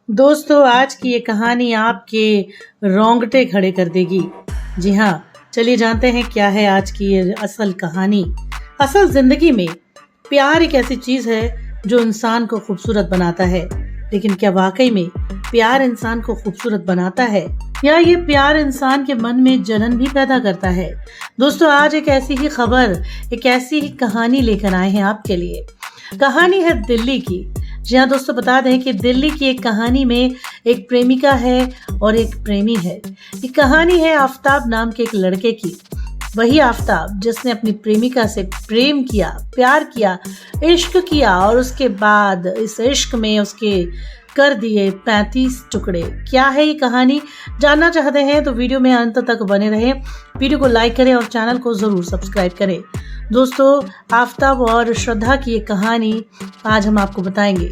दोस्तों, आज की ये कहानी आपके रोंगटे खड़े कर देगी। जी हाँ, चलिए जानते हैं क्या है आज की ये असल कहानी। असल जिंदगी में प्यार एक ऐसी चीज है जो इंसान को खूबसूरत बनाता है, लेकिन क्या वाकई में प्यार इंसान को खूबसूरत बनाता है या ये प्यार इंसान के मन में जलन भी पैदा करता है? दोस्तों, आज एक ऐसी ही खबर, एक ऐसी ही कहानी लेकर आए हैं आपके लिए। कहानी है दिल्ली की। जी हाँ दोस्तों, बता दें कि दिल्ली की एक कहानी में एक प्रेमिका है और एक प्रेमी है। ये कहानी है आफताब नाम के एक लड़के की। वही आफताब जिसने अपनी प्रेमिका से प्रेम किया, प्यार किया, इश्क किया और उसके बाद इस इश्क में उसके कर दिए 35 टुकड़े। क्या है ये कहानी? जानना चाहते हैं तो वीडियो में अंत तक बने रहें। वीडियो को लाइक करें और चैनल को जरूर सब्सक्राइब करें। दोस्तों, आफताब और श्रद्धा की ये कहानी आज हम आपको बताएंगे।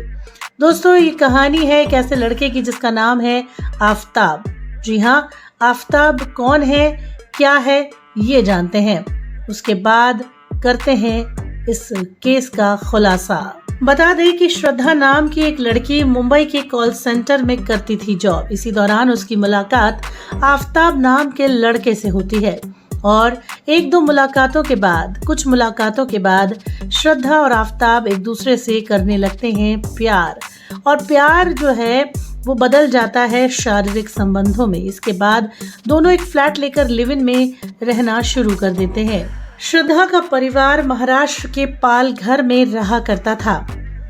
दोस्तों, ये कहानी है एक ऐसे लड़के की जिसका नाम है आफताब। जी हाँ, आफताब कौन है, क्या है, ये जानते हैं। उसके बाद करते हैं इस केस का खुलासा। बता दें कि श्रद्धा नाम की एक लड़की मुंबई के कॉल सेंटर में करती थी जॉब। इसी दौरान उसकी मुलाकात आफताब नाम के लड़के से होती है और एक दो मुलाकातों के बाद, कुछ मुलाकातों के बाद श्रद्धा और आफताब एक दूसरे से करने लगते हैं प्यार। और प्यार जो है वो बदल जाता है शारीरिक संबंधों में। इसके बाद दोनों एक फ्लैट लेकर लिव इन में रहना शुरू कर देते हैं। श्रद्धा का परिवार महाराष्ट्र के पालघर में रहा करता था।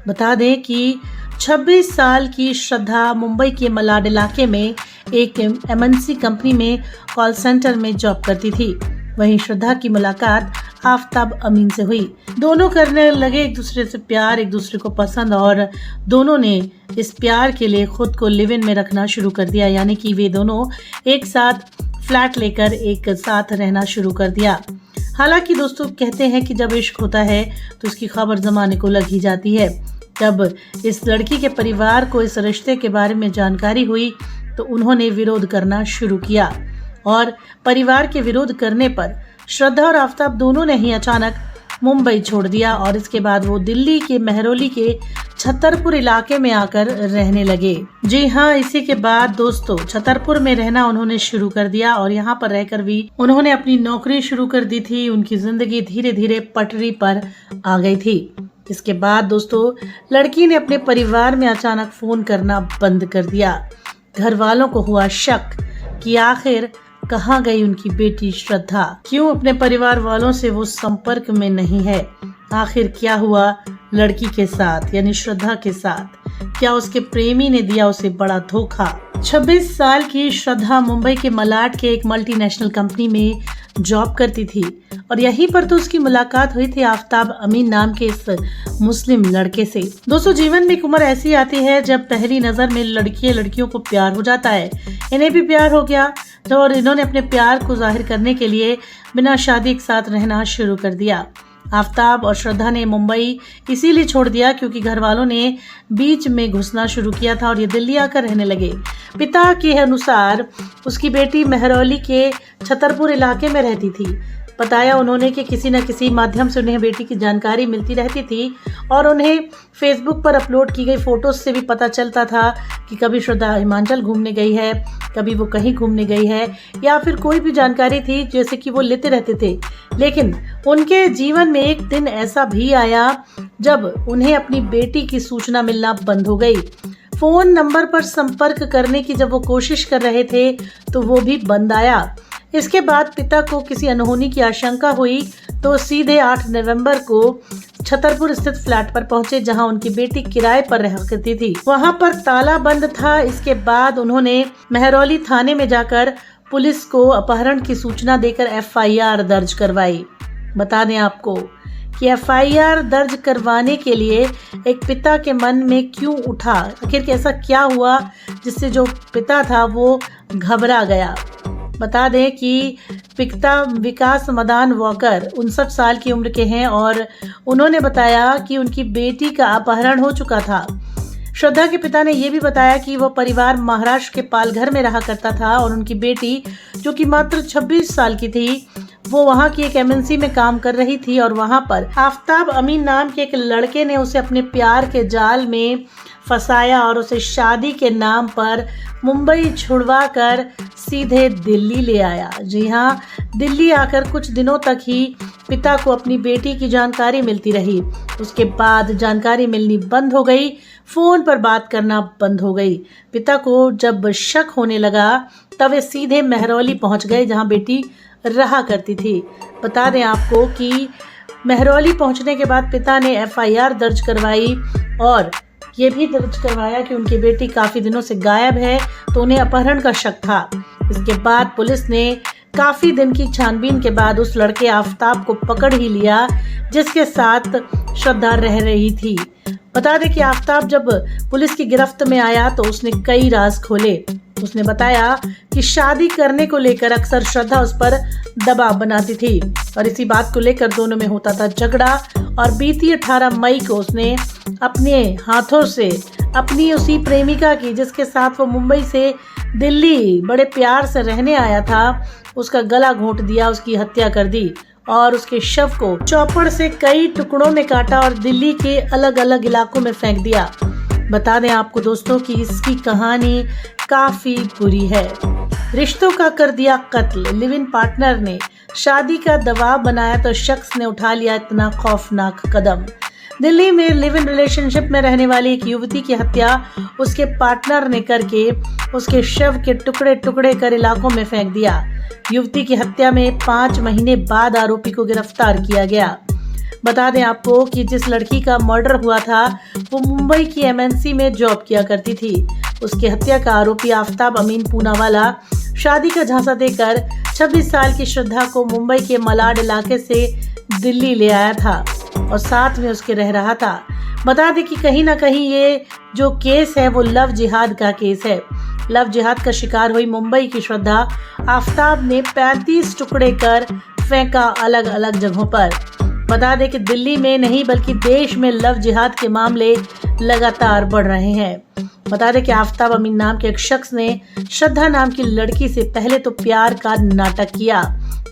बता दें कि 26 साल की श्रद्धा मुंबई के मलाड इलाके में एक एमएनसी कंपनी में कॉल सेंटर में जॉब करती थी। वहीं श्रद्धा की मुलाकात आफताब अमीन से हुई। दोनों करने लगे एक दूसरे से प्यार, एक दूसरे को पसंद, और दोनों ने इस प्यार के लिए खुद को लिव इन में रखना शुरू कर दिया। यानी कि वे दोनों एक साथ फ्लैट लेकर एक साथ रहना शुरू कर दिया। हालांकि दोस्तों, कहते हैं कि जब इश्क होता है तो उसकी खबर जमाने को लग ही जाती है। जब इस लड़की के परिवार को इस रिश्ते के बारे में जानकारी हुई तो उन्होंने विरोध करना शुरू किया और परिवार के विरोध करने पर श्रद्धा और आफताब दोनों ने ही अचानक मुंबई छोड़ दिया और इसके बाद वो दिल्ली के मेहरौली के छतरपुर इलाके में आकर रहने लगे। जी हाँ, इसी के बाद दोस्तों छतरपुर में रहना उन्होंने शुरू कर दिया और यहाँ पर रहकर भी उन्होंने अपनी नौकरी शुरू कर दी थी। उनकी जिंदगी धीरे धीरे पटरी पर आ गई थी। इसके बाद दोस्तों लड़की ने अपने परिवार में अचानक फोन करना बंद कर दिया। घर वालों को हुआ शक कि आखिर कहाँ गई उनकी बेटी श्रद्धा, क्यों अपने परिवार वालों से वो संपर्क में नहीं है। आखिर क्या हुआ लड़की के साथ, यानी श्रद्धा के साथ? क्या उसके प्रेमी ने दिया उसे बड़ा धोखा? 26 साल की श्रद्धा मुंबई के मलाड के एक मल्टीनेशनल कंपनी में जॉब करती थी और यहीं पर तो उसकी मुलाकात हुई थी आफताब अमीन नाम के इस मुस्लिम लड़के से। दोस्तों, जीवन में एक उम्र ऐसी आती है जब पहली नजर में लड़कियों को प्यार हो जाता है। इन्हें भी प्यार हो गया और इन्होंने अपने प्यार को जाहिर करने के लिए बिना शादी एक साथ रहना शुरू कर दिया। आफताब और श्रद्धा ने मुंबई इसीलिए छोड़ दिया क्योंकि घर वालों ने बीच में घुसना शुरू किया था और ये दिल्ली आकर रहने लगे। पिता के अनुसार उसकी बेटी मेहरौली के छतरपुर इलाके में रहती थी। बताया उन्होंने कि किसी न किसी माध्यम से उन्हें बेटी की जानकारी मिलती रहती थी और उन्हें फेसबुक पर अपलोड की गई फोटोज से भी पता चलता था कि कभी श्रद्धा हिमाचल घूमने गई है, कभी वो कहीं घूमने गई है, या फिर कोई भी जानकारी थी जैसे कि वो लेते रहते थे। लेकिन उनके जीवन में एक दिन ऐसा भी आया जब उन्हें अपनी बेटी की सूचना मिलना बंद हो गई। फोन नंबर पर संपर्क करने की जब वो कोशिश कर रहे थे तो वो भी बंद आया। इसके बाद पिता को किसी अनहोनी की आशंका हुई तो सीधे 8 नवंबर को छतरपुर स्थित फ्लैट पर पहुंचे जहां उनकी बेटी किराए पर रह करती थी। वहां पर ताला बंद था। इसके बाद उन्होंने मेहरौली थाने में जाकर पुलिस को अपहरण की सूचना देकर एफआईआर दर्ज करवाई। बता दें आपको कि एफआईआर दर्ज करवाने के लिए एक पिता के मन में क्यों उठा, आखिर ऐसा क्या हुआ जिससे जो पिता था वो घबरा गया। बता दें कि पिता विकास मदान वॉकर 59 साल की उम्र के हैं और उन्होंने बताया कि उनकी बेटी का अपहरण हो चुका था। श्रद्धा के पिता ने यह भी बताया कि वह परिवार महाराष्ट्र के पालघर में रहा करता था और उनकी बेटी जो कि मात्र 26 साल की थी वो वहां की एक एमएनसी में काम कर रही थी और वहां पर आफताब अमीन नाम के एक लड़के ने उसे अपने प्यार के जाल में फंसाया और उसे शादी के नाम पर मुंबई छुड़वा कर सीधे दिल्ली ले आया। जी हाँ, दिल्ली आकर कुछ दिनों तक ही पिता को अपनी बेटी की जानकारी मिलती रही। उसके बाद जानकारी मिलनी बंद हो गई, फोन पर बात करना बंद हो गई। पिता को जब शक होने लगा तब वे सीधे महरौली पहुंच गए, जहां बेटी रहा करती थी। बता दें आपको कि महरौली पहुंचने के बाद पिता ने एफआईआर दर्ज करवाई और ये भी दर्ज करवाया कि उनकी बेटी काफी दिनों से गायब है, तो उन्हें अपहरण का शक था। इसके बाद पुलिस ने काफी दिन की छानबीन के बाद उस लड़के आफताब को पकड़ ही लिया, जिसके साथ श्रद्धा रह रही थी। बता दें कि आफताब जब पुलिस की गिरफ्त में आया तो उसने कई राज खोले। उसने बताया कि शादी करने को लेकर अक्सर श्रद्धा उस पर दबाव बनाती थी और इसी बात को लेकर दोनों में होता था झगड़ा। और बीती 18 मई को उसने अपने हाथों से अपनी उसी प्रेमिका की, जिसके साथ वो मुंबई से दिल्ली बड़े प्यार से रहने आया था, उसका गला घोंट दिया, उसकी हत्या कर दी और उसके शव को चौपड़ से कई टुकड़ों में काटा और दिल्ली के अलग अलग इलाकों में फेंक दिया। बता दें आपको दोस्तों कि इसकी कहानी काफी बुरी है। रिश्तों का कर दिया कत्ल, लिव इन पार्टनर ने शादी का दबाव बनाया तो शख्स ने उठा लिया इतना खौफनाक कदम। दिल्ली में लिव इन रिलेशनशिप में रहने वाली एक युवती की हत्या उसके पार्टनर ने करके उसके शव के टुकड़े टुकड़े कर इलाकों में फेंक दिया। युवती की हत्या में 5 महीने बाद आरोपी को गिरफ्तार किया गया। बता दें आपको कि जिस लड़की का मर्डर हुआ था वो मुंबई की एमएनसी में जॉब किया करती थी। उसकी हत्या का आरोपी आफताब अमीन पूनावाला शादी का झांसा देकर 26 साल की श्रद्धा को मुंबई के मलाड इलाके से दिल्ली ले आया था और साथ में उसके रह रहा था। बता दें कि कहीं ना कहीं ये जो केस है वो लव जिहाद का केस है। लव जिहाद का शिकार हुई मुंबई की श्रद्धा आफताब ने 35 टुकड़े कर फेंका अलग अलग जगहों पर। बता दें कि दिल्ली में नहीं बल्कि देश में लव जिहाद के मामले लगातार बढ़ रहे हैं। बता दें कि आफताब अमीन नाम के एक शख्स ने श्रद्धा नाम की लड़की से पहले तो प्यार का नाटक किया,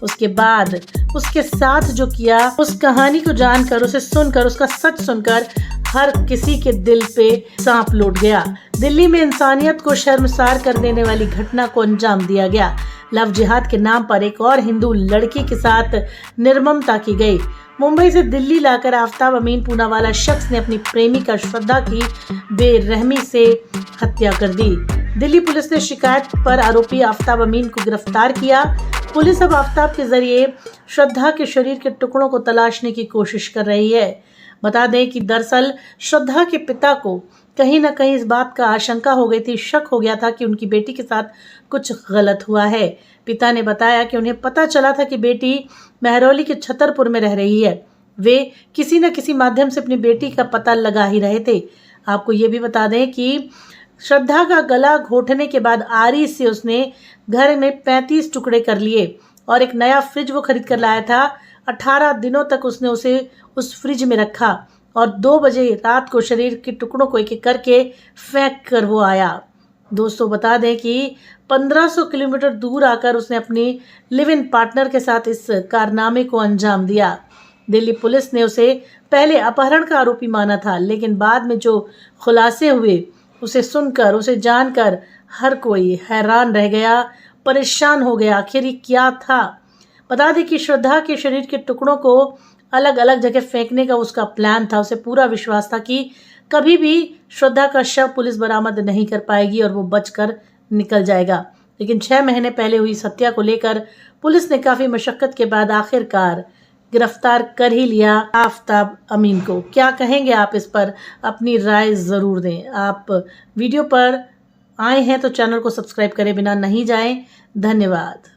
उसके बाद उसके साथ जो किया उस कहानी को जानकर, उसे सुनकर, उसका सच सुनकर हर किसी के दिल पे सांप लौट गया। दिल्ली में इंसानियत को शर्मसार कर देने वाली घटना को अंजाम दिया गया। लव जिहाद के नाम पर एक और हिंदू लड़की के साथ निर्ममता की गई। मुंबई से दिल्ली लाकर आफताब अमीन पूनावाला शख्स ने अपनी प्रेमिका श्रद्धा की बेरहमी से हत्या कर दी। दिल्ली पुलिस ने शिकायत पर आरोपी आफताब अमीन को गिरफ्तार किया। पुलिस अब आफताब के जरिए श्रद्धा के शरीर के टुकड़ों को तलाशने की कोशिश कर रही है। बता दें कि दरअसल श्रद्धा के पिता को कहीं ना कहीं इस बात का आशंका हो गई थी, शक हो गया था कि उनकी बेटी के साथ कुछ गलत हुआ है। पिता ने बताया कि उन्हें पता चला था कि बेटी महरौली के छतरपुर में रह रही है। वे किसी न किसी माध्यम से अपनी बेटी का पता लगा ही रहे थे। आपको ये भी बता दें कि श्रद्धा का गला घोटने के बाद आरी से उसने घर में 35 टुकड़े कर लिए और एक नया फ्रिज वो खरीद कर लाया था। 18 दिनों तक उसने उसे उस फ्रिज में रखा और 2 बजे रात को शरीर के टुकड़ों को एक एक करके फेंक कर वो आया। दोस्तों बता दें कि 1500 किलोमीटर दूर आकर उसने अपनी लिव इन पार्टनर के साथ इस कारनामे को अंजाम दिया। दिल्ली पुलिस ने उसे पहले अपहरण का आरोपी माना था, लेकिन बाद में जो खुलासे हुए उसे सुनकर, उसे जानकर हर कोई हैरान रह गया, परेशान हो गया। आखिर ये क्या था? बता दें कि श्रद्धा के शरीर के टुकड़ों को अलग अलग जगह फेंकने का उसका प्लान था। उसे पूरा विश्वास था कि कभी भी श्रद्धा का शव पुलिस बरामद नहीं कर पाएगी और वो बचकर निकल जाएगा। लेकिन 6 महीने पहले हुई इस हत्या को लेकर पुलिस ने काफ़ी मशक्क़त के बाद आखिरकार गिरफ्तार कर ही लिया आफताब अमीन को। क्या कहेंगे आप इस पर? अपनी राय ज़रूर दें। आप वीडियो पर आए हैं तो चैनल को सब्सक्राइब करे बिना नहीं जाएं। धन्यवाद।